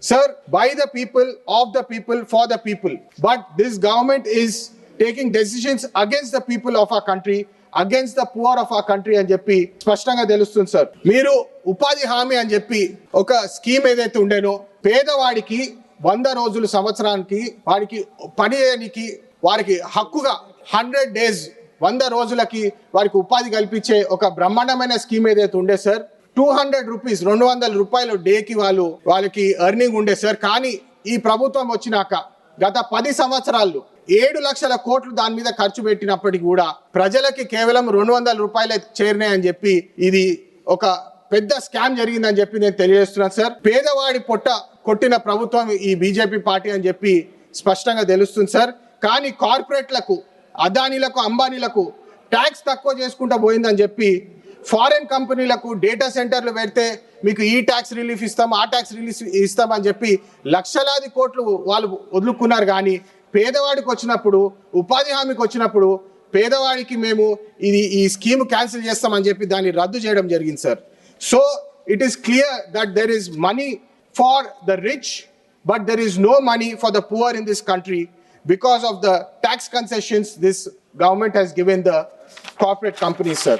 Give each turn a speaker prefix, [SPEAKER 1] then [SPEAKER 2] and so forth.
[SPEAKER 1] Sir, by the people, of the people, for the people. But this government is taking decisions against the people of our country, against the poor of our country అని చెప్పి స్పష్టంగా తెలుస్తుంది sir. మీరు ఉపాధి హామీ అని చెప్పి ఒక స్కీమ్ ఏదైతే ఉండేనో పేదవాడికి 100 రోజులు సంవత్సరానికి వారికి పని చేయడానికి వారికి హక్కుగా 100 days 100 రోజులకి వారికి ఉపాధి కల్పించే ఒక బ్రహ్మాండమైన స్కీమ్ ఏదైతే ఉండే సార్ 200 రూపీస్ 200 రూపాయలు డేకి వాళ్ళకి ఎర్నింగ్ ఉండే సార్. కానీ ఈ ప్రభుత్వం వచ్చినాక గత 10 సంవత్సరాలు 7 లక్షల కోట్లు దాని మీద ఖర్చు పెట్టినప్పటికీ కూడా ప్రజలకి కేవలం 200 రూపాయలే చేరినాయని చెప్పి ఇది ఒక పెద్ద స్కామ్ జరిగిందని చెప్పి నేను తెలియజేస్తున్నాను సార్. పేదవాడి పొట్ట కొట్టిన ప్రభుత్వం ఈ బీజేపీ పార్టీ అని చెప్పి స్పష్టంగా తెలుస్తుంది సార్. కానీ కార్పొరేట్లకు అదానీలకు అంబానీలకు ట్యాక్స్ తక్కువ చేసుకుంటూ పోయిందని చెప్పి ఫారెన్ కంపెనీలకు డేటా సెంటర్లు పెడితే మీకు ఈ ట్యాక్స్ రిలీఫ్ ఇస్తాం ఆ ట్యాక్స్ రిలీఫ్ ఇస్తామని చెప్పి లక్షలాది కోట్లు వాళ్ళు వదులుకున్నారు. కానీ పేదవాడికి వచ్చినప్పుడు ఉపాధి హామీకి వచ్చినప్పుడు పేదవాడికి మేము ఈ స్కీమ్ క్యాన్సిల్ చేస్తామని చెప్పి దాన్ని రద్దు చేయడం జరిగింది sir. So it is clear that there is money for the rich but there is no money for the poor in this country because of the tax concessions this government has given the corporate companies, sir.